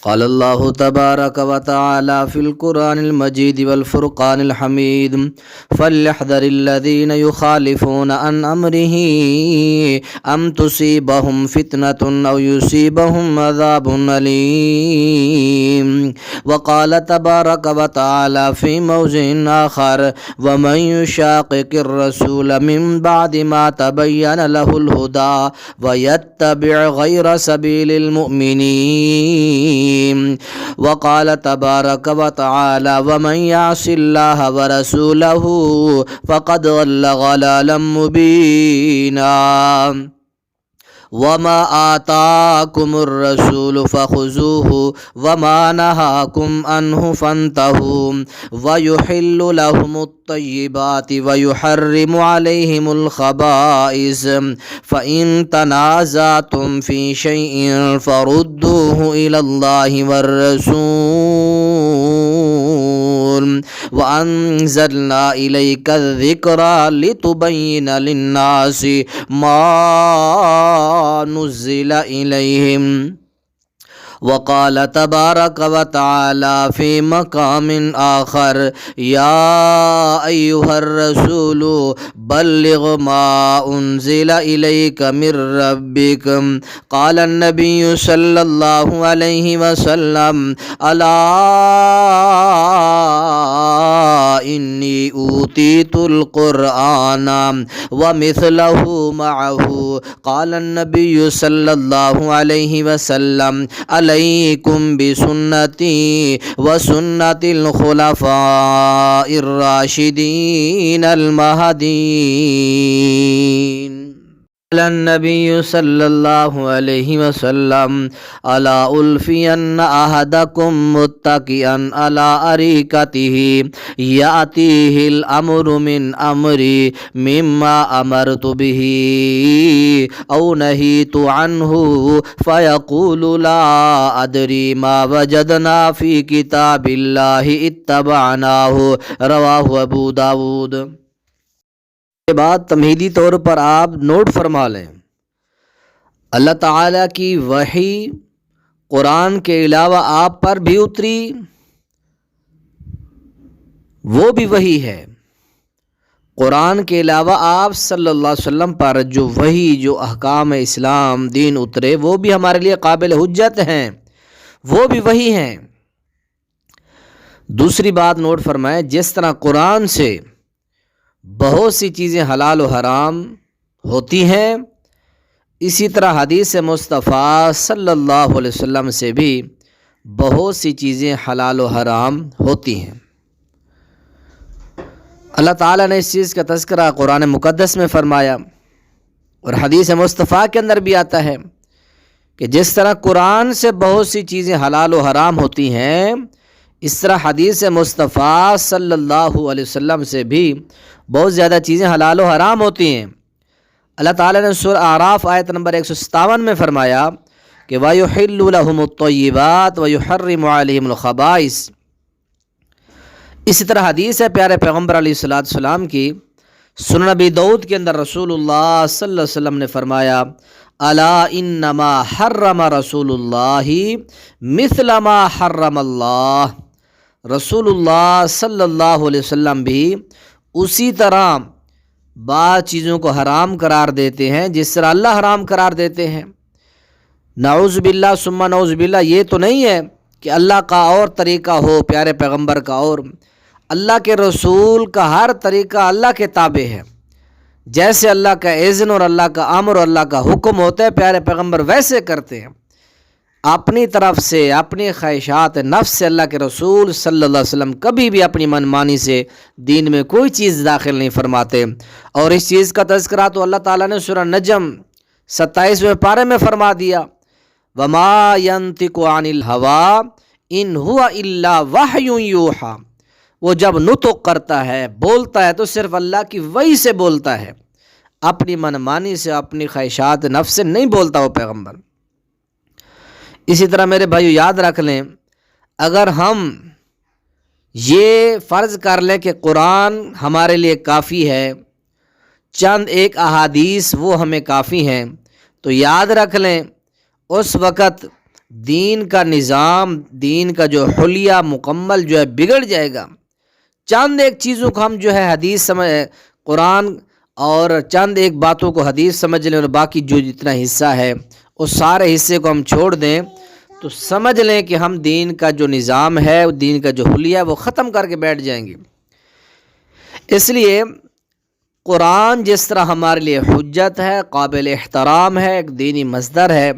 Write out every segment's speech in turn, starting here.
قال الله تبارك وتعالى في القرآن المجيد والفرقان الحميد فليحذر الذين يخالفون عن أمره أن تصيبهم فتنة أو يصيبهم عذاب أليم. وقال تبارك وتعالى في موضع آخر ومن يشاقق الرسول من بعد ما تبين له الهدى ويتبع غير سبيل المؤمنين. وقال تبارك وتعالى ومن يعص الله ورسوله فقد ضل ضلالا مبينا. وما آتاكم الرسول فخذوه وما نهاكم عنه فانتهوا ويحل لهم الطيبات ويحرم عليهم الخبائث فإن تنازعتم في شيء فردوه إلى الله والرسول وأنزلنا إليك الذكر لتبين للناس ما نزل إليهم. وقال تبارك وتعالى في مقام آخر يا أيها الرسول بلغ ما أنزل إليك من ربك. قال النبي صلى الله عليه وسلم ألا إني أوتيت القرآن ومثله معه. قال النبي صلى الله عليه وسلم عليكم بسنتي وسنة الخلفاء الراشدين المهديين. قال النبي صلى الله عليه وسلم ألا ألفين أحدكم متكئا على أريكته يأتيه الأمر من أمري مما أمرت به أو نهيت عنه فيقول لا أدري ما وجدنا في كتاب الله اتبعناه. رواه ابو داود. کے بعد تمہیدی طور پر آپ نوٹ فرما لیں، اللہ تعالیٰ کی وحی قرآن کے علاوہ آپ پر بھی اتری، وہ بھی وحی ہے. قرآن کے علاوہ آپ صلی اللہ علیہ وسلم پر جو وحی، جو احکام اسلام دین اترے، وہ بھی ہمارے لیے قابل حجت ہیں، وہ بھی وحی ہیں. دوسری بات نوٹ فرمائیں، جس طرح قرآن سے بہت سی چیزیں حلال و حرام ہوتی ہیں، اسی طرح حدیث مصطفیٰ صلی اللہ علیہ وسلم سے بھی بہت سی چیزیں حلال و حرام ہوتی ہیں. اللہ تعالیٰ نے اس چیز کا تذکرہ قرآن مقدس میں فرمایا اور حدیث مصطفیٰ کے اندر بھی آتا ہے کہ جس طرح قرآن سے بہت سی چیزیں حلال و حرام ہوتی ہیں، اس طرح حدیث مصطفیٰ صلی اللہ علیہ وسلم سے بھی بہت زیادہ چیزیں حلال و حرام ہوتی ہیں. اللہ تعالیٰ نے سورہ اعراف آیت نمبر 157 میں فرمایا کہ وَيُحِلُّ لَهُمُ الطَّيِّبَاتِ وَيُحَرِّمُ عَلَيْهِمُ الْخَبَائِثَ. اسی طرح حدیث ہے پیارے پیغمبر علیہ السلام کی سنن ابی داؤد کے اندر رسول اللہ صلی اللہ علیہ وسلم نے فرمایا الا انما حرم رسول اللہ مثل ما حرم اللہ. رسول اللہ صلی اللہ علیہ وسلم بھی اسی طرح بعض چیزوں کو حرام قرار دیتے ہیں جس طرح اللہ حرام قرار دیتے ہیں. نعوذ باللہ ثم نعوذ باللہ، یہ تو نہیں ہے کہ اللہ کا اور طریقہ ہو، پیارے پیغمبر کا اور. اللہ کے رسول کا ہر طریقہ اللہ کے تابع ہے. جیسے اللہ کا اذن اور اللہ کا امر اور اللہ کا حکم ہوتا ہے، پیارے پیغمبر ویسے کرتے ہیں. اپنی طرف سے، اپنی خواہشات نفس سے اللہ کے رسول صلی اللہ علیہ وسلم کبھی بھی اپنی منمانی سے دین میں کوئی چیز داخل نہیں فرماتے. اور اس چیز کا تذکرہ تو اللہ تعالیٰ نے سورہ نجم 27ویں پارے میں فرما دیا وَمَا يَنطِقُ عَنِ الْهَوَىٰ إِنْ هُوَ إِلَّا وَحْيٌ يُوحَىٰ. وہ جب نطق کرتا ہے، بولتا ہے، تو صرف اللہ کی وحی سے بولتا ہے، اپنی منمانی سے، اپنی خواہشات نفس سے نہیں بولتا وہ پیغمبر. اسی طرح میرے بھائیو یاد رکھ لیں، اگر ہم یہ فرض کر لیں کہ قرآن ہمارے لیے کافی ہے، چند ایک احادیث وہ ہمیں کافی ہیں، تو یاد رکھ لیں اس وقت دین کا نظام، دین کا جو حلیہ مکمل جو ہے بگڑ جائے گا۔ چند ایک چیزوں کو ہم جو ہے حدیث قرآن اور چند ایک باتوں کو حدیث سمجھ لیں اور باقی جو جتنا حصہ ہے اس سارے حصے کو ہم چھوڑ دیں تو سمجھ لیں کہ ہم دین کا جو نظام ہے، دین کا جو حلیہ ہے وہ ختم کر کے بیٹھ جائیں گے۔ اس لیے قرآن جس طرح ہمارے لیے حجت ہے، قابل احترام ہے، ایک دینی مصدر ہے،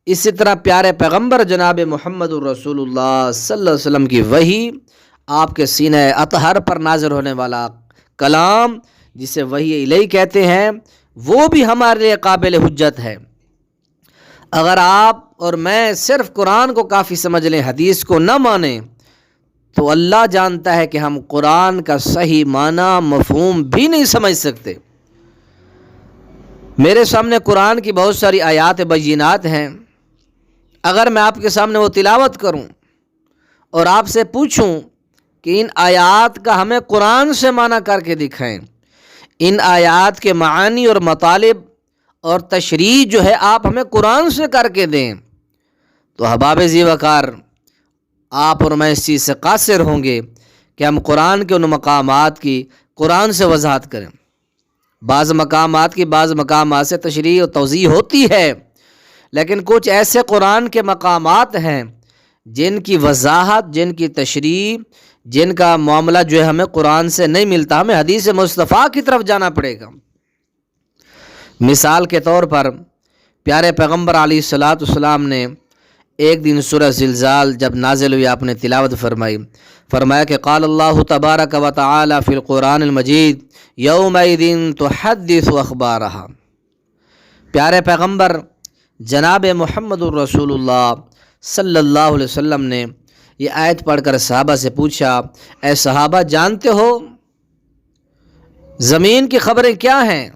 اسی طرح پیارے پیغمبر جناب محمد الرسول اللہ صلی اللہ علیہ وسلم کی وحی، آپ کے سینہ اطہر پر نازل ہونے والا کلام جسے وحی الہی کہتے ہیں، وہ بھی ہمارے لیے قابل حجت ہے۔ اگر آپ اور میں صرف قرآن کو کافی سمجھ لیں، حدیث کو نہ مانیں، تو اللہ جانتا ہے کہ ہم قرآن کا صحیح معنی مفہوم بھی نہیں سمجھ سکتے۔ میرے سامنے قرآن کی بہت ساری آیات بینات ہیں، اگر میں آپ کے سامنے وہ تلاوت کروں اور آپ سے پوچھوں کہ ان آیات کا ہمیں قرآن سے معنی کر کے دکھائیں، ان آیات کے معانی اور مطالب اور تشریح جو ہے آپ ہمیں قرآن سے کر کے دیں، تو احباب ذی وقار آپ اور میں اس چیز سے قاصر ہوں گے کہ ہم قرآن کے ان مقامات کی قرآن سے وضاحت کریں۔ بعض مقامات کی بعض مقامات سے تشریح و توضیح ہوتی ہے، لیکن کچھ ایسے قرآن کے مقامات ہیں جن کی وضاحت، جن کی تشریح، جن کا معاملہ جو ہے ہمیں قرآن سے نہیں ملتا، ہمیں حدیث مصطفیٰ کی طرف جانا پڑے گا۔ مثال کے طور پر پیارے پیغمبر علیہ الصلوۃ والسلام نے ایک دن سورہ زلزال جب نازل ہوئی، آپ نے تلاوت فرمایا کہ قال اللہ تبارک و تعالی فی القرآن المجید یومئذ تحدث اخبارہا۔ پیارے پیغمبر جناب محمد الرسول اللہ صلی اللہ علیہ وسلم نے یہ آیت پڑھ کر صحابہ سے پوچھا، اے صحابہ جانتے ہو زمین کی خبریں کیا ہیں؟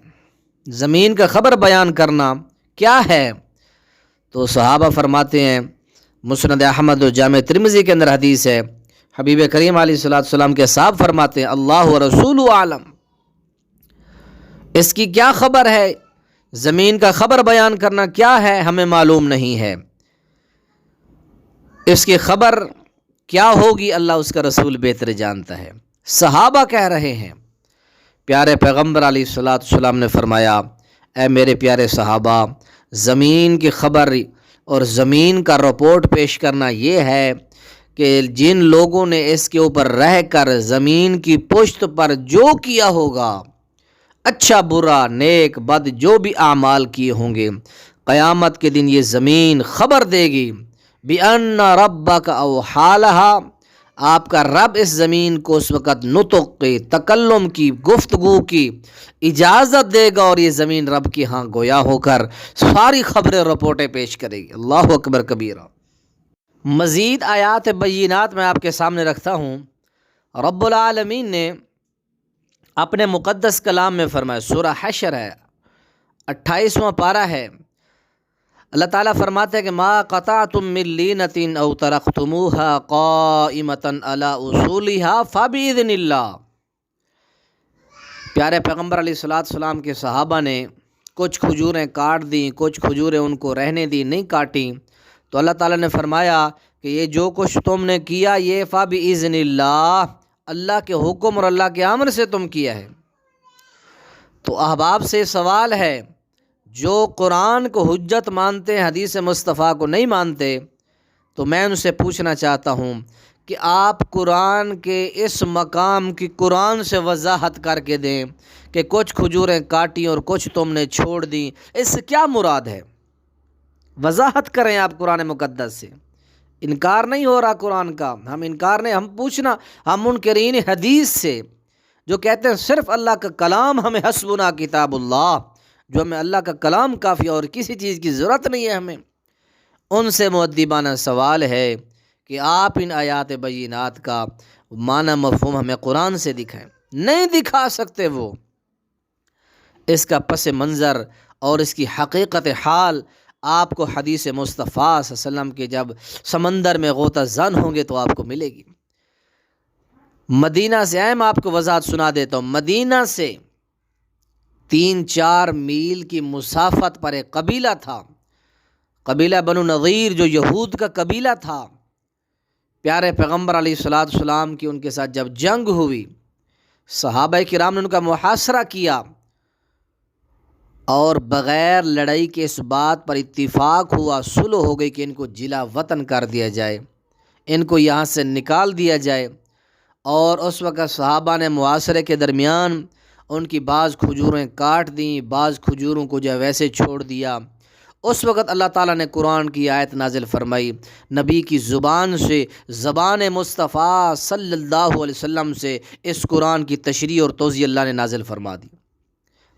زمین کا خبر بیان کرنا کیا ہے؟ تو صحابہ فرماتے ہیں، مسند احمد و جامع ترمذی کے اندر حدیث ہے، حبیب کریم علیہ الصلوۃ والسلام کے صاحب فرماتے ہیں اللہ و رسول عالم، اس کی کیا خبر ہے؟ زمین کا خبر بیان کرنا کیا ہے ہمیں معلوم نہیں ہے، اس کی خبر کیا ہوگی اللہ اس کا رسول بہتر جانتا ہے۔ صحابہ کہہ رہے ہیں، پیارے پیغمبر علیہ الصلوۃ والسلام نے فرمایا، اے میرے پیارے صحابہ، زمین کی خبر اور زمین کا رپورٹ پیش کرنا یہ ہے کہ جن لوگوں نے اس کے اوپر رہ کر زمین کی پشت پر جو کیا ہوگا، اچھا برا نیک بد جو بھی اعمال کیے ہوں گے، قیامت کے دن یہ زمین خبر دے گی بِأَنَّ رَبَّكَ أَوْحَىٰ لَهَا، آپ کا رب اس زمین کو اس وقت نطق کی، تکلم کی، گفتگو کی اجازت دے گا، اور یہ زمین رب کی ہاں گویا ہو کر ساری خبریں رپورٹیں پیش کرے گی۔ اللہ اکبر کبیرہ۔ مزید آیات بینات میں آپ کے سامنے رکھتا ہوں۔ رب العالمین نے اپنے مقدس کلام میں فرمایا، سورہ حشر ہے، 28واں پارہ ہے، اللہ تعالیٰ فرماتے ہیں کہ ما قطعتم من لینۃ او ترکتموها قائمۃ علی اصولها فباذن اللہ۔ پیارے پیغمبر علیہ الصلوۃ والسلام کے صحابہ نے کچھ کھجوریں کاٹ دیں، کچھ کھجوریں ان کو رہنے دی، نہیں کاٹیں، تو اللہ تعالیٰ نے فرمایا کہ یہ جو کچھ تم نے کیا یہ فباذن اللہ، اللہ کے حکم اور اللہ کے امر سے تم کیا ہے۔ تو احباب سے سوال ہے، جو قرآن کو حجت مانتے ہیں، حدیث مصطفیٰ کو نہیں مانتے، تو میں ان سے پوچھنا چاہتا ہوں کہ آپ قرآن کے اس مقام کی قرآن سے وضاحت کر کے دیں کہ کچھ کھجوریں کاٹیں اور کچھ تم نے چھوڑ دیں، اس سے کیا مراد ہے؟ وضاحت کریں آپ قرآن مقدس سے۔ انکار نہیں ہو رہا قرآن کا، ہم انکار نہیں، ہم پوچھنا، ہم منکرین حدیث سے جو کہتے ہیں صرف اللہ کا کلام ہمیں حسبنا کتاب اللہ، جو ہمیں اللہ کا کلام کافی اور کسی چیز کی ضرورت نہیں ہے ہمیں، ان سے مؤدبانہ سوال ہے کہ آپ ان آیات بینات کا معنی مفہوم ہمیں قرآن سے دکھائیں۔ نہیں دکھا سکتے، وہ اس کا پس منظر اور اس کی حقیقت حال آپ کو حدیث مصطفیٰ صلی اللہ علیہ وسلم کے جب سمندر میں غوطہ زن ہوں گے تو آپ کو ملے گی۔ مدینہ سے میں آپ کو وضاحت سنا دیتا ہوں۔ مدینہ سے 3-4 میل کی مسافت پر ایک قبیلہ تھا، قبیلہ بنو نظیر جو یہود کا قبیلہ تھا، پیارے پیغمبر علیہ الصلوۃ والسلام کی ان کے ساتھ جب جنگ ہوئی، صحابہ کرام نے ان کا محاصرہ کیا اور بغیر لڑائی کے اس بات پر اتفاق ہوا، صلح ہو گئی کہ ان کو جلا وطن کر دیا جائے، ان کو یہاں سے نکال دیا جائے۔ اور اس وقت صحابہ نے محاصرے کے درمیان ان کی بعض کھجوریں کاٹ دیں، بعض کھجوروں کو جو ہے ویسے چھوڑ دیا۔ اس وقت اللہ تعالیٰ نے قرآن کی آیت نازل فرمائی، نبی کی زبان سے، زبان مصطفیٰ صلی اللہ علیہ وسلم سے اس قرآن کی تشریح اور توضیح اللہ نے نازل فرما دی۔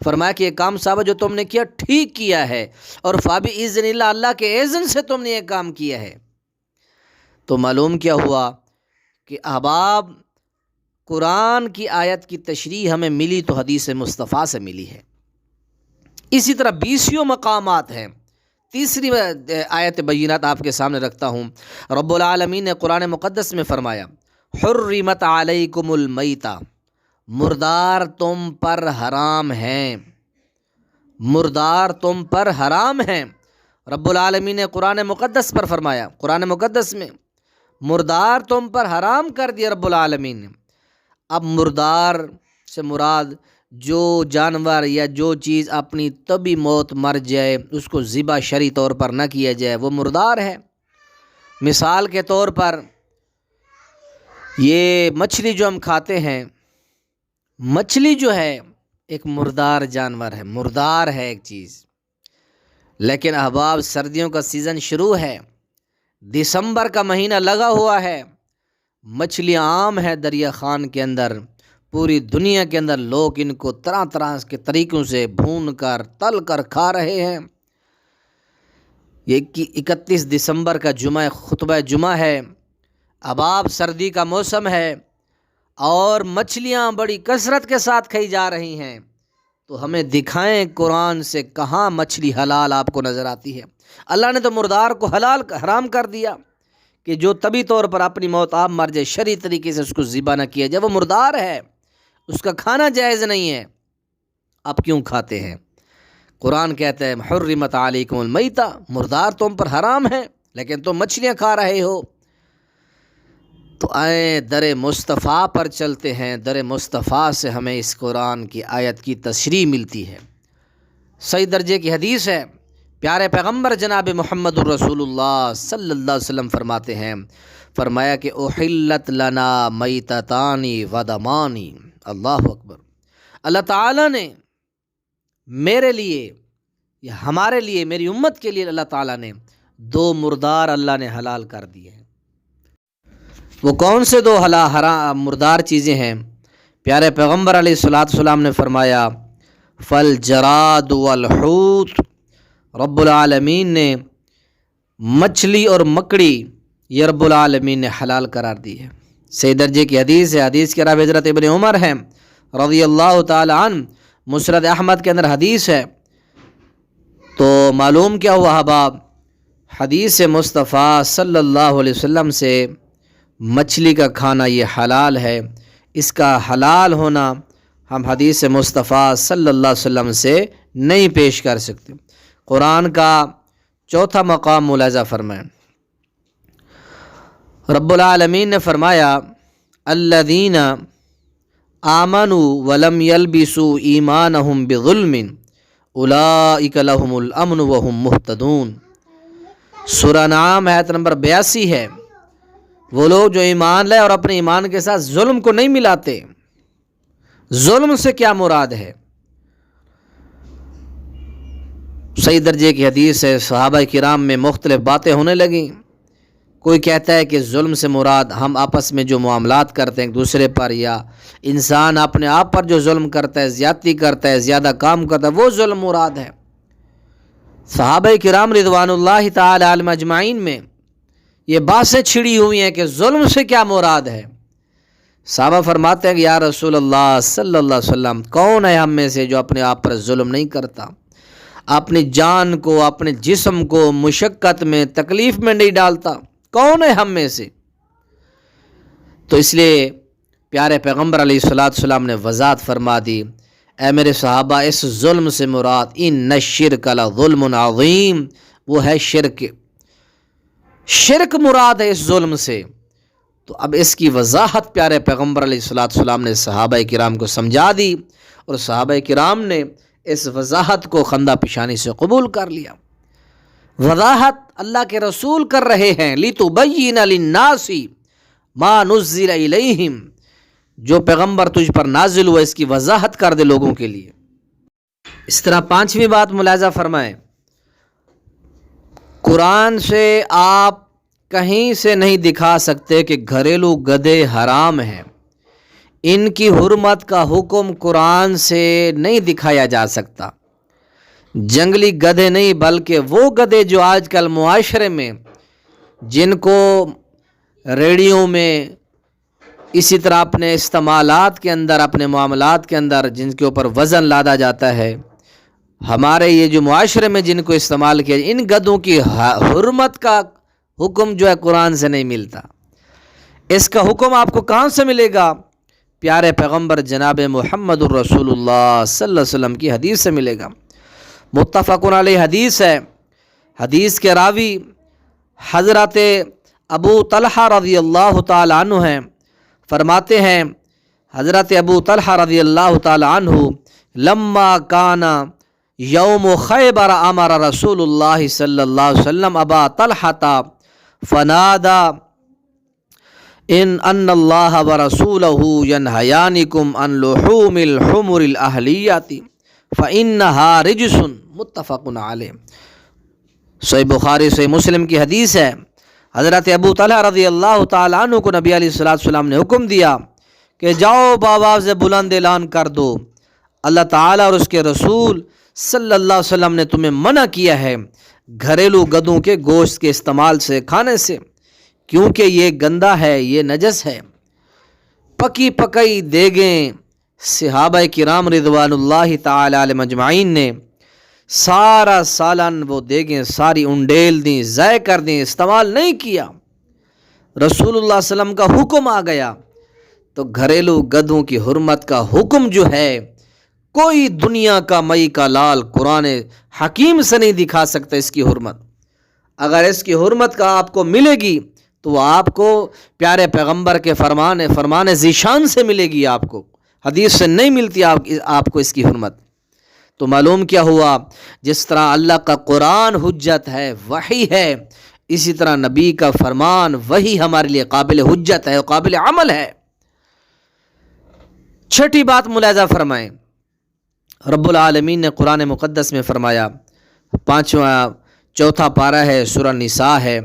فرمایا کہ یہ کام صاحبہ جو تم نے کیا ٹھیک کیا ہے، اور فَبِإِذْنِ اللَّهِ، اللہ کے اذن سے تم نے یہ کام کیا ہے۔ تو معلوم کیا ہوا کہ احباب، قرآن کی آیت کی تشریح ہمیں ملی تو حدیث مصطفیٰ سے ملی ہے۔ اسی طرح 20 مقامات ہیں۔ تیسری آیت بینات آپ کے سامنے رکھتا ہوں۔ رب العالمین نے قرآن مقدس میں فرمایا، حرمت علیکم المیتہ، مردار تم پر حرام ہیں، مردار تم پر حرام ہیں۔ رب العالمین نے قرآن مقدس پر فرمایا، قرآن مقدس میں مردار تم پر حرام کر دیا رب العالمین نے۔ اب مردار سے مراد جو جانور یا جو چیز اپنی طبی موت مر جائے، اس کو ذبح شرعی طور پر نہ کیا جائے، وہ مردار ہے۔ مثال کے طور پر یہ مچھلی جو ہم کھاتے ہیں، مچھلی جو ہے ایک مردار جانور ہے، مردار ہے ایک چیز۔ لیکن احباب، سردیوں کا سیزن شروع ہے، دسمبر کا مہینہ لگا ہوا ہے، مچھلیاں عام ہے دریا خان کے اندر، پوری دنیا کے اندر لوگ ان کو طرح طرح کے طریقوں سے بھون کر تل کر کھا رہے ہیں۔ یہ 31 دسمبر کا جمعہ، خطبہ جمعہ ہے۔ احباب، سردی کا موسم ہے اور مچھلیاں بڑی کثرت کے ساتھ کھائی جا رہی ہیں، تو ہمیں دکھائیں قرآن سے کہاں مچھلی حلال آپ کو نظر آتی ہے۔ اللہ نے تو مردار کو حرام کر دیا کہ جو طبی طور پر اپنی موت آپ مر جائے، شرعی طریقے سے اس کو ذبح نہ کیا جائے، وہ مردار ہے، اس کا کھانا جائز نہیں ہے۔ آپ کیوں کھاتے ہیں؟ قرآن کہتا ہے حرمت علیکم المیتہ، مردار تم پر حرام ہے، لیکن تم مچھلیاں کھا رہے ہو۔ تو آئیں در مصطفیٰ پر چلتے ہیں، در مصطفیٰ سے ہمیں اس قرآن کی آیت کی تشریح ملتی ہے۔ صحیح درجے کی حدیث ہے، پیارے پیغمبر جناب محمد الرسول اللہ صلی اللہ علیہ وسلم فرماتے ہیں، فرمایا کہ احلت لنا میتتانی ودمانی، اللہ اکبر۔ اللہ تعالیٰ نے میرے لیے یا ہمارے لیے، میری امت کے لیے اللہ تعالیٰ نے 2 مردار اللہ نے حلال کر دیے ہیں۔ وہ کون سے 2 مردار چیزیں ہیں؟ پیارے پیغمبر علیہ الصلوۃ والسلام نے فرمایا فالجراد والحوت، رب العالمین نے مچھلی اور مکڑی یہ رب العالمین نے حلال قرار دی ہے۔ صحیح درجے کی حدیث ہے، حدیث کے راوی حضرت ابن عمر ہیں رضی اللہ تعالی عنہ، مسند احمد کے اندر حدیث ہے۔ تو معلوم کیا ہوا احباب، حدیث مصطفیٰ صلی اللہ علیہ وسلم سے مچھلی کا کھانا یہ حلال ہے۔ اس کا حلال ہونا ہم حدیث مصطفیٰ صلی اللہ علیہ وسلم سے نہیں پیش کر سکتے۔ قرآن کا 4تھا مقام ملاحظہ فرمائیں، رب العالمین نے فرمایا الذین آمنوا ولم یلبسوا ایمانہم بظلم اولئک لہم الامن وہم مہتدون۔ سورہ انعام آیت نمبر 82 ہے۔ وہ لوگ جو ایمان لائے اور اپنے ایمان کے ساتھ ظلم کو نہیں ملاتے۔ ظلم سے کیا مراد ہے؟ صحیح درجے کی حدیث ہے، صحابہ کرام میں مختلف باتیں ہونے لگیں۔ کوئی کہتا ہے کہ ظلم سے مراد ہم آپس میں جو معاملات کرتے ہیں ایک دوسرے پر، یا انسان اپنے آپ پر جو ظلم کرتا ہے، زیادتی کرتا ہے، زیادہ کام کرتا ہے، وہ ظلم مراد ہے۔ صحابہ کرام رضوان اللہ تعالی علیہم اجمعین میں یہ باتیں چھڑی ہوئی ہیں کہ ظلم سے کیا مراد ہے۔ صحابہ فرماتے ہیں کہ یا رسول اللہ صلی اللہ علیہ وسلم، کون ہے ہم میں سے جو اپنے آپ پر ظلم نہیں کرتا، اپنی جان کو، اپنے جسم کو مشقت میں، تکلیف میں نہیں ڈالتا؟ کون ہے ہم میں سے؟ تو اس لیے پیارے پیغمبر علیہ الصلوۃ والسلام نے وضاحت فرما دی، اے میرے صحابہ، اس ظلم سے مراد ان الشرک لظلم عظیم، وہ ہے شرک. شرک مراد ہے اس ظلم سے. تو اب اس کی وضاحت پیارے پیغمبر علیہ الصلوۃ والسلام نے صحابہ کرام کو سمجھا دی، اور صحابہ کرام نے اس وضاحت کو خندہ پیشانی سے قبول کر لیا. وضاحت اللہ کے رسول کر رہے ہیں، لِتُبَيِّنَ لِلنَّاسِ مَا نُزِّلَ إِلَيْهِمْ، جو پیغمبر تجھ پر نازل ہوا اس کی وضاحت کر دے لوگوں کے لیے. اس طرح پانچویں بات ملاحظہ فرمائیں، قرآن سے آپ کہیں سے نہیں دکھا سکتے کہ گھریلو گدھے حرام ہیں. ان کی حرمت کا حکم قرآن سے نہیں دکھایا جا سکتا. جنگلی گدھے نہیں، بلکہ وہ گدھے جو آج کل معاشرے میں جن کو ریڑیوں میں اسی طرح اپنے استعمالات کے اندر، اپنے معاملات کے اندر جن کے اوپر وزن لادا جاتا ہے، ہمارے یہ جو معاشرے میں جن کو استعمال کیا، ان گدھوں کی حرمت کا حکم جو ہے قرآن سے نہیں ملتا. اس کا حکم آپ کو کہاں سے ملے گا؟ پیارے پیغمبر جناب محمد الرسول اللہ صلی اللہ علیہ وسلم کی حدیث سے ملے گا. متفق علیہ حدیث ہے. حدیث کے راوی حضرت ابو طلحہ رضی اللہ تعالی عنہ ہیں. فرماتے ہیں حضرت ابو طلحہ رضی اللہ تعالی عنہ، لما کان یوم خیبر امر رسول اللہ صلی اللہ علیہ وسلم ابا طلحہ فنادا ان اللہ ورسولہ ینہیانکم عن لحوم الحمر الاہلیۃ فانہا رجس. متفق علیہ. صحیح بخاری صحیح مسلم کی حدیث ہے. حضرت ابو طلحہ رضی اللہ تعالیٰ عنہ کو نبی علیہ الصلوۃ والسلام نے حکم دیا کہ جاؤ بآواز بلند اعلان کر دو، اللہ تعالیٰ اور اس کے رسول صلی اللہ علیہ وسلم نے تمہیں منع کیا ہے گھریلو گدھوں کے گوشت کے استعمال سے، کھانے سے، کیونکہ یہ گندا ہے، یہ نجس ہے. پکی پکئی دیگیں صحابہ کرام رضوان اللہ تعالی علیہم اجمعین نے سارا سالن وہ دیگیں ساری انڈیل دیں، ضائع کر دیں، استعمال نہیں کیا. رسول اللہ صلی اللہ علیہ وسلم کا حکم آ گیا تو گھریلو گدھوں کی حرمت کا حکم جو ہے کوئی دنیا کا مئی کا لال قرآن حکیم سے نہیں دکھا سکتا اس کی حرمت. اگر اس کی حرمت کا آپ کو ملے گی تو وہ آپ کو پیارے پیغمبر کے فرمان ذیشان سے ملے گی، آپ کو حدیث سے نہیں ملتی آپ کو اس کی حرمت. تو معلوم کیا ہوا، جس طرح اللہ کا قرآن حجت ہے، وحی ہے، اسی طرح نبی کا فرمان وہی ہمارے لیے قابل حجت ہے، قابل عمل ہے. چھٹی بات ملاحظہ فرمائیں، رب العالمین نے قرآن مقدس میں فرمایا، چوتھا پارہ ہے، سورہ نساء ہے،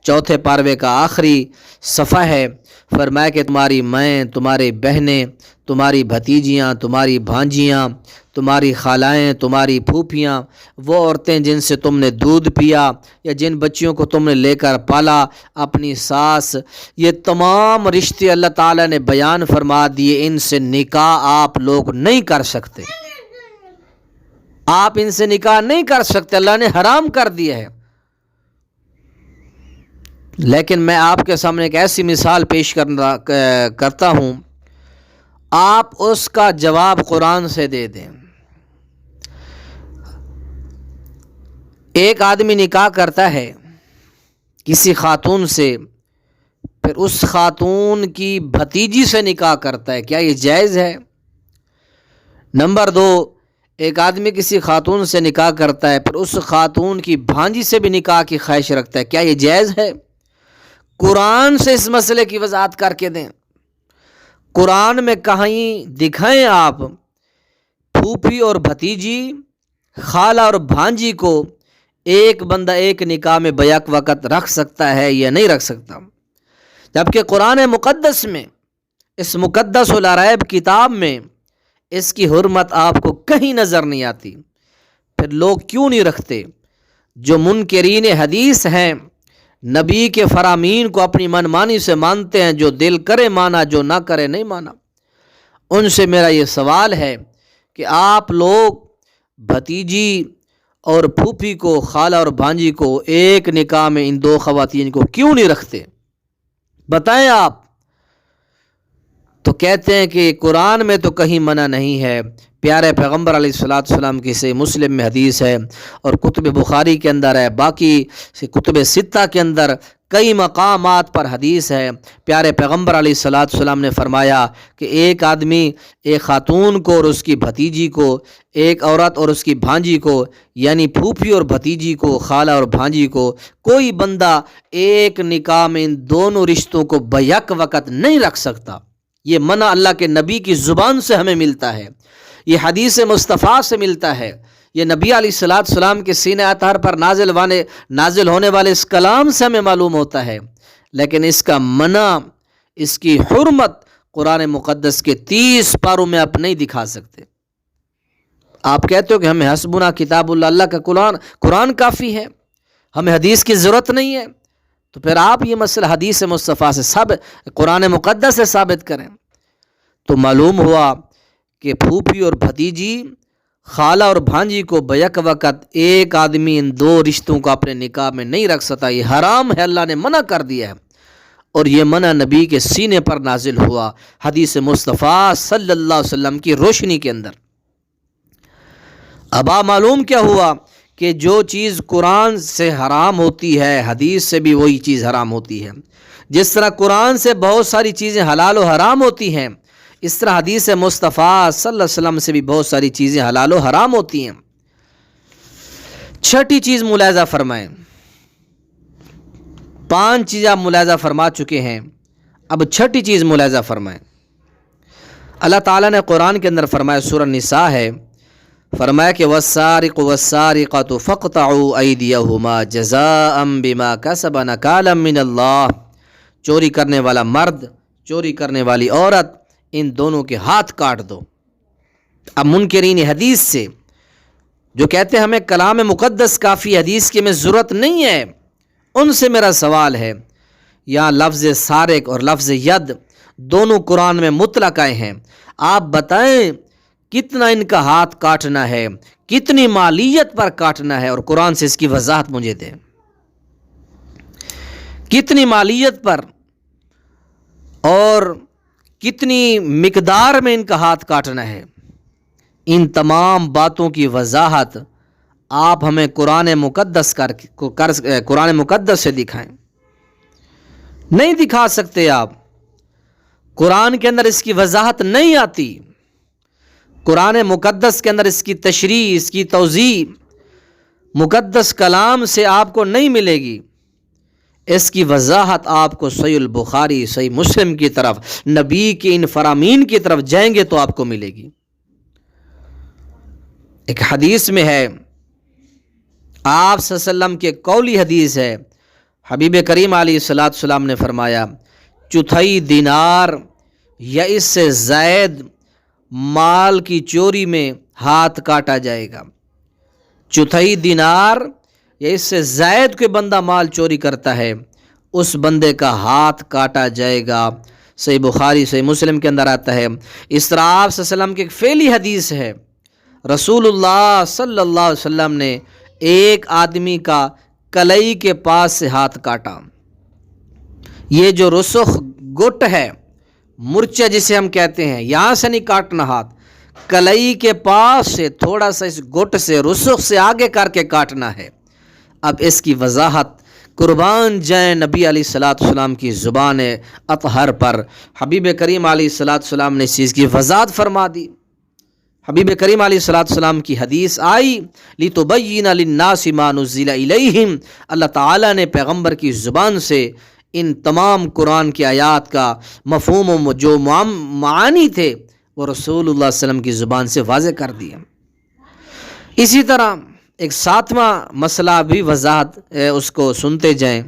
چوتھے پاروے کا آخری صفحہ ہے. فرمایا کہ تمہاری مائیں، تمہاری بہنیں، تمہاری بھتیجیاں، تمہاری بھانجیاں، تمہاری خالائیں، تمہاری پھوپھیاں، وہ عورتیں جن سے تم نے دودھ پیا یا جن بچیوں کو تم نے لے کر پالا، اپنی ساس، یہ تمام رشتے اللہ تعالیٰ نے بیان فرما دیے. ان سے نکاح آپ لوگ نہیں کر سکتے، آپ ان سے نکاح نہیں کر سکتے، اللہ نے حرام کر دیا ہے. لیکن میں آپ کے سامنے ایک ایسی مثال پیش کرتا ہوں، آپ اس کا جواب قرآن سے دے دیں. ایک آدمی نکاح کرتا ہے کسی خاتون سے، پھر اس خاتون کی بھتیجی سے نکاح کرتا ہے، کیا یہ جائز ہے؟ نمبر 2، ایک آدمی کسی خاتون سے نکاح کرتا ہے، پھر اس خاتون کی بھانجی سے بھی نکاح کی خواہش رکھتا ہے، کیا یہ جائز ہے؟ قرآن سے اس مسئلے کی وضاحت کر کے دیں. قرآن میں کہیں دکھائیں آپ پھوپھی اور بھتیجی، خالہ اور بھانجی کو ایک بندہ ایک نکاح میں بیک وقت رکھ سکتا ہے یا نہیں رکھ سکتا؟ جبکہ قرآن مقدس میں، اس مقدس و لا ریب کتاب میں اس کی حرمت آپ کو کہیں نظر نہیں آتی. پھر لوگ کیوں نہیں رکھتے؟ جو منکرین حدیث ہیں، نبی کے فرامین کو اپنی منمانی سے مانتے ہیں، جو دل کرے مانا، جو نہ کرے نہیں مانا. ان سے میرا یہ سوال ہے کہ آپ لوگ بھتیجی اور پھوپھی کو، خالہ اور بھانجی کو ایک نکاح میں ان دو خواتین کو کیوں نہیں رکھتے؟ بتائیں آپ. تو کہتے ہیں کہ قرآن میں تو کہیں منع نہیں ہے، پیارے پیغمبر علیہ الصلوۃ والسلام کی صحیح مسلم میں حدیث ہے اور کتب بخاری کے اندر ہے، باقی کتب ستہ کے اندر کئی مقامات پر حدیث ہے۔ پیارے پیغمبر علیہ الصلوۃ والسلام نے فرمایا کہ ایک آدمی ایک خاتون کو اور اس کی بھتیجی کو، ایک عورت اور اس کی بھانجی کو، یعنی پھوپھی اور بھتیجی کو، خالہ اور بھانجی کو، کوئی بندہ ایک نکاح میں ان دونوں رشتوں کو بیک وقت نہیں رکھ سکتا۔ یہ منع اللہ کے نبی کی زبان سے ہمیں ملتا ہے، یہ حدیث مصطفیٰ سے ملتا ہے، یہ نبی علیہ الصلوۃ والسلام کے سینہ اطہر پر نازل ہونے والے اس کلام سے ہمیں معلوم ہوتا ہے۔ لیکن اس کا منع، اس کی حرمت قرآن مقدس کے 30 پاروں میں آپ نہیں دکھا سکتے۔ آپ کہتے ہو کہ ہمیں حسبنا کتاب اللہ، اللہ کا قرآن کافی ہے، ہمیں حدیث کی ضرورت نہیں ہے، تو پھر آپ یہ مسئلہ حدیث مصطفیٰ سے قرآن مقدس سے ثابت کریں۔ تو معلوم ہوا کہ پھوپھی اور بھتیجی، خالہ اور بھانجی کو بیک وقت ایک آدمی ان دو رشتوں کو اپنے نکاح میں نہیں رکھ سکتا، یہ حرام ہے، اللہ نے منع کر دیا ہے، اور یہ منع نبی کے سینے پر نازل ہوا حدیث مصطفیٰ صلی اللہ علیہ وسلم کی روشنی کے اندر۔ اب معلوم کیا ہوا کہ جو چیز قرآن سے حرام ہوتی ہے، حدیث سے بھی وہی چیز حرام ہوتی ہے۔ جس طرح قرآن سے بہت ساری چیزیں حلال و حرام ہوتی ہیں، اس طرح حدیث مصطفیٰ صلی اللہ علیہ وسلم سے بھی بہت ساری چیزیں حلال و حرام ہوتی ہیں۔ چھٹی چیز ملاحظہ فرمائیں، 5 چیزیں آپ ملاحظہ فرما چکے ہیں، اب چھٹی چیز ملاحظہ فرمائیں۔ اللہ تعالیٰ نے قرآن کے اندر فرمایا، سورہ نساء ہے، فرمایا کہ والسارق والسارقۃ فاقطعوا ایدیہما جزاء بما کسبا نکالا من اللہ، چوری کرنے والا مرد، چوری کرنے والی عورت، ان دونوں کے ہاتھ کاٹ دو۔ اب منکرین حدیث سے جو کہتے ہیں ہمیں کلام مقدس کافی، حدیث کی ہمیں ضرورت نہیں ہے، ان سے میرا سوال ہے، یہاں لفظ سارق اور لفظ ید دونوں قرآن میں مطلق آئے ہیں، آپ بتائیں کتنا ان کا ہاتھ کاٹنا ہے، کتنی مالیت پر کاٹنا ہے، اور قرآن سے اس کی وضاحت مجھے دیں، کتنی مالیت پر اور کتنی مقدار میں ان کا ہاتھ کاٹنا ہے۔ ان تمام باتوں کی وضاحت آپ ہمیں قرآن مقدس سے دکھائیں، نہیں دکھا سکتے آپ، قرآن کے اندر اس کی وضاحت نہیں آتی، قرآن مقدس کے اندر اس کی تشریح، اس کی توضیح مقدس کلام سے آپ کو نہیں ملے گی، اس کی وضاحت آپ کو صحیح البخاری، صحیح مسلم کی طرف، نبی کے ان فرامین کی طرف جائیں گے تو آپ کو ملے گی۔ ایک حدیث میں ہے، آپ صلی اللہ علیہ وسلم کے قولی حدیث ہے، حبیب کریم علیہ الصلوۃ والسلام نے فرمایا، چوتھائی دینار یا اس سے زائد مال کی چوری میں ہاتھ کاٹا جائے گا۔ چوتھائی دینار یا اس سے زائد کوئی بندہ مال چوری کرتا ہے، اس بندے کا ہاتھ کاٹا جائے گا۔ صحیح بخاری، صحیح مسلم کے اندر آتا ہے۔ اس طرح آپ صلی اللہ علیہ وسلم کی ایک فعلی حدیث ہے، رسول اللہ صلی اللہ علیہ وسلم نے ایک آدمی کا کلائی کے پاس سے ہاتھ کاٹا۔ یہ جو رسخ گٹ ہے، مرچہ جسے ہم کہتے ہیں، یہاں سے نہیں کاٹنا ہاتھ، کلائی کے پاس سے تھوڑا سا اس گٹ سے، رسخ سے آگے کر کے کاٹنا ہے۔ اب اس کی وضاحت قربان جائیں نبی علیہ الصلوۃ والسلام کی زبان اطہر پر، حبیب کریم علیہ الصلوۃ والسلام نے اس چیز کی وضاحت فرما دی۔ حبیب کریم علیہ الصلوۃ والسلام کی حدیث آئی، لِتُبَيِّنَ لِلنَّاسِ مَا نُزِّلَ إِلَيْهِمْ، اللہ تعالیٰ نے پیغمبر کی زبان سے ان تمام قرآن کی آیات کا مفہوم و جو معانی تھے وہ رسول اللہ صلی اللہ علیہ وسلم کی زبان سے واضح کر دیا۔ اسی طرح ایک 7واں مسئلہ بھی وضاحت اس کو سنتے جائیں۔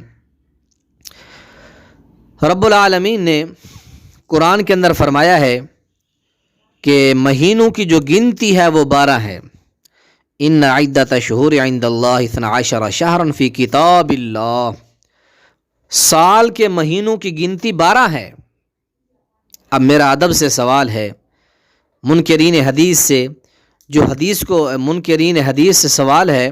رب العالمین نے قرآن کے اندر فرمایا ہے کہ مہینوں کی جو گنتی ہے وہ 12 ہے۔ ان عدۃ شہور عند اللہ 12 شہرا فی کتاب اللہ، سال کے مہینوں کی گنتی 12 ہے۔ اب میرا ادب سے سوال ہے، منکرین حدیث سے، جو حدیث کو منکرین حدیث سے سوال ہے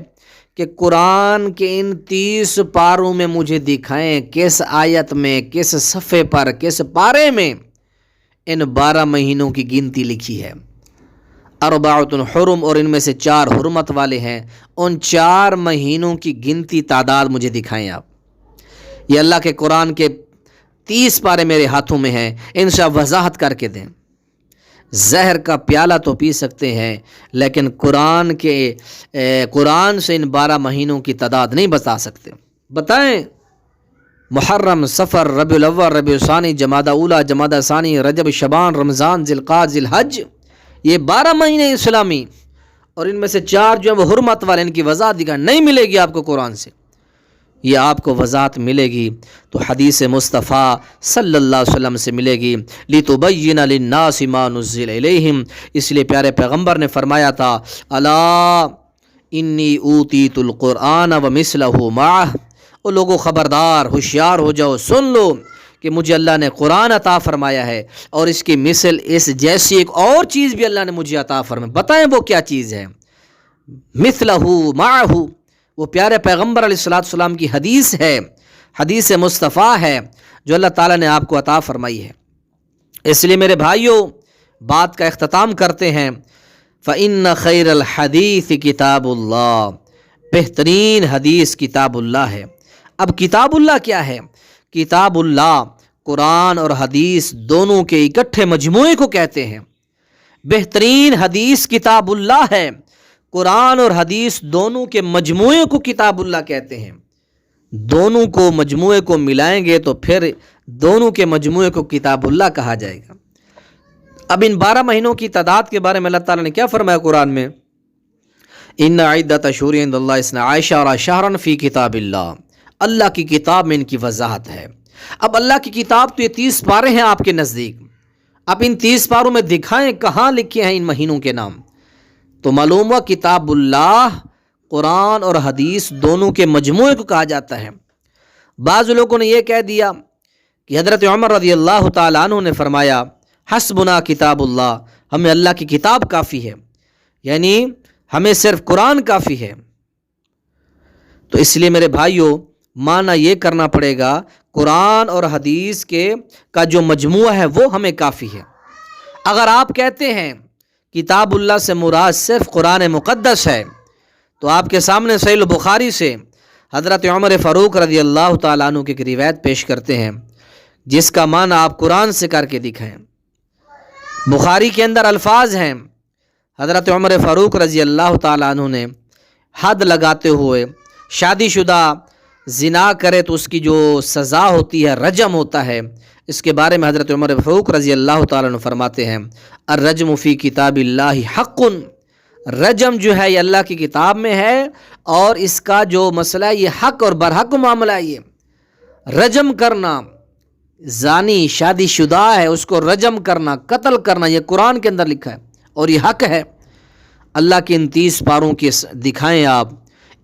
کہ قرآن کے ان 30 پاروں میں مجھے دکھائیں کس آیت میں، کس صفحے پر، کس پارے میں ان 12 مہینوں کی گنتی لکھی ہے۔ اربعۃ حرم، اور ان میں سے 4 حرمت والے ہیں۔ ان 4 مہینوں کی گنتی تعداد مجھے دکھائیں آپ۔ یہ اللہ کے قرآن کے 30 پارے میرے ہاتھوں میں ہیں، ان سے وضاحت کر کے دیں۔ زہر کا پیالہ تو پی سکتے ہیں، لیکن قرآن سے ان 12 مہینوں کی تعداد نہیں بتا سکتے۔ بتائیں، محرم، صفر، ربیع الاول، ربیع الثانی، جمادی اولی، جمادی ثانی، رجب، شعبان، رمضان، ذی القعدہ، ذی الحج، یہ 12 مہینے اسلامی، اور ان میں سے 4 جو ہیں وہ حرمت والے، ان کی وضاحت دکھا نہیں ملے گی آپ کو قرآن سے۔ یہ آپ کو وضاحت ملے گی تو حدیث مصطفیٰ صلی اللہ علیہ وسلم سے ملے گی، لِتُبَيِّنَ لِلنَّاسِ مَا نُزِّلَ إِلَيْهِمْ۔ اس لیے پیارے پیغمبر نے فرمایا تھا، الا انی اوتیت القرآن ومثلہ معہ۔ او لوگوں خبردار، ہوشیار ہو جاؤ، سن لو کہ مجھے اللہ نے قرآن عطا فرمایا ہے، اور اس کی مثل، اس جیسی ایک اور چیز بھی اللہ نے مجھے عطا فرمائی۔ بتائیں وہ کیا چیز ہے؟ مثلہ معہ، وہ پیارے پیغمبر علیہ السلام کی حدیث ہے، حدیث مصطفیٰ ہے جو اللہ تعالیٰ نے آپ کو عطا فرمائی ہے۔ اس لیے میرے بھائیوں، بات کا اختتام کرتے ہیں۔ فَإِنَّ خَيْرَ الْحَدِيثِ کتاب اللہ، بہترین حدیث کتاب اللہ ہے۔ اب کتاب اللہ کیا ہے؟ کتاب اللہ قرآن اور حدیث دونوں کے اکٹھے مجموعے کو کہتے ہیں۔ بہترین حدیث کتاب اللہ ہے، قرآن اور حدیث دونوں کے مجموعے کو کتاب اللہ کہتے ہیں۔ دونوں کو مجموعے کو ملائیں گے تو پھر دونوں کے مجموعے کو کتاب اللہ کہا جائے گا۔ اب ان 12 مہینوں کی تعداد کے بارے میں اللہ تعالیٰ نے کیا فرمایا قرآن میں؟ ان عدۃ الشہور عند اللہ 12 شہرا فی کتاب اللہ، اللہ کی کتاب میں ان کی وضاحت ہے۔ اب اللہ کی کتاب تو یہ 30 پارے ہیں آپ کے نزدیک، اب ان 30 پاروں میں دکھائیں کہاں لکھے ہیں ان مہینوں کے نام، تو معلوم ہوا کتاب اللہ قرآن اور حدیث دونوں کے مجموعے کو کہا جاتا ہے۔ بعض لوگوں نے یہ کہہ دیا کہ حضرت عمر رضی اللہ تعالیٰ عنہ نے فرمایا، حسبنا کتاب اللہ، ہمیں اللہ کی کتاب کافی ہے، یعنی ہمیں صرف قرآن کافی ہے۔ تو اس لیے میرے بھائیوں، معنی یہ کرنا پڑے گا قرآن اور حدیث کا جو مجموعہ ہے وہ ہمیں کافی ہے۔ اگر آپ کہتے ہیں کتاب اللہ سے مراد صرف قرآن مقدس ہے، تو آپ کے سامنے صحیح البخاری سے حضرت عمر فاروق رضی اللہ تعالیٰ عنہ کی ایک روایت پیش کرتے ہیں جس کا معنی آپ قرآن سے کر کے دکھائیں۔ بخاری کے اندر الفاظ ہیں، حضرت عمر فاروق رضی اللہ تعالیٰ عنہ نے حد لگاتے ہوئے شادی شدہ زنا کرے تو اس کی جو سزا ہوتی ہے رجم ہوتا ہے، اس کے بارے میں حضرت عمر فاروق رضی اللہ تعالیٰ عنہ فرماتے ہیں، الرجم فی کتاب اللہ حق، رجم جو ہے یہ اللہ کی کتاب میں ہے، اور اس کا جو مسئلہ ہے یہ حق اور برحق معاملہ ہے۔ یہ رجم کرنا، زانی شادی شدہ ہے اس کو رجم کرنا، قتل کرنا، یہ قرآن کے اندر لکھا ہے اور یہ حق ہے۔ اللہ کے ان 30 پاروں کے دکھائیں آپ،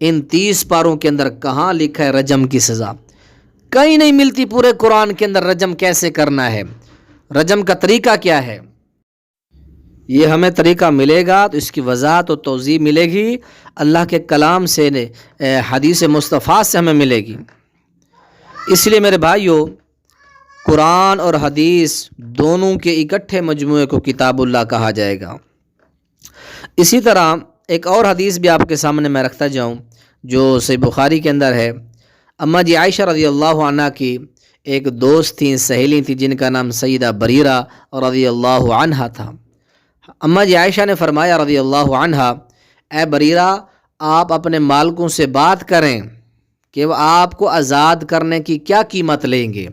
ان 30 پاروں کے اندر کہاں لکھا ہے رجم کی سزا؟ کہیں نہیں ملتی پورے قرآن کے اندر رجم کیسے کرنا ہے، رجم کا طریقہ کیا ہے۔ یہ ہمیں طریقہ ملے گا تو اس کی وضاحت و توضیح ملے گی اللہ کے کلام سے، حدیث مصطفیٰ سے ہمیں ملے گی۔ اس لیے میرے بھائیوں، قرآن اور حدیث دونوں کے اکٹھے مجموعے کو کتاب اللہ کہا جائے گا۔ اسی طرح ایک اور حدیث بھی آپ کے سامنے میں رکھتا جاؤں جو صحیح بخاری کے اندر ہے۔ اماں جی عائشہ رضی اللہ عنہ کی ایک دوست تھیں، سہیلی تھی، جن کا نام سیدہ بریرہ رضی اللہ عنہ تھا۔ اماں جی عائشہ نے فرمایا رضی اللہ عنہ، اے بریرہ، آپ اپنے مالکوں سے بات کریں کہ وہ آپ کو آزاد کرنے کی کیا قیمت لیں گے۔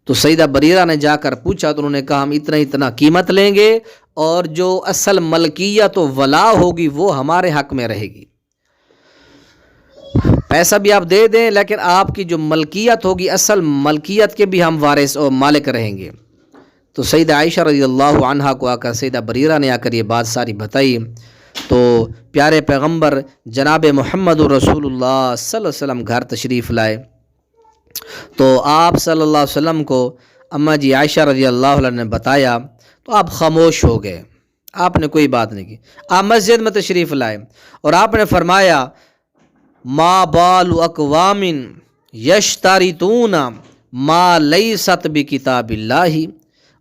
تو سیدہ بریرہ نے جا کر پوچھا تو انہوں نے کہا ہم اتنا قیمت لیں گے، اور جو اصل ملکیت و ولا ہوگی وہ ہمارے حق میں رہے گی۔ پیسہ بھی آپ دے دیں لیکن آپ کی جو ملکیت ہوگی، اصل ملکیت کے بھی ہم وارث اور مالک رہیں گے۔ تو سیدہ عائشہ رضی اللہ عنہا کو آ کر سیدہ بریرہ نے آ کر یہ بات ساری بتائی، تو پیارے پیغمبر جناب محمد رسول اللہ صلی اللہ علیہ وسلم گھر تشریف لائے، تو آپ صلی اللہ علیہ وسلم کو اماں جی عائشہ رضی اللہ عنہ نے بتایا تو آپ خاموش ہو گئے، آپ نے کوئی بات نہیں کی۔ آپ مسجد میں تشریف لائے اور آپ نے فرمایا، ما بال اقوام یشترطون ما لیست بکتاب اللہ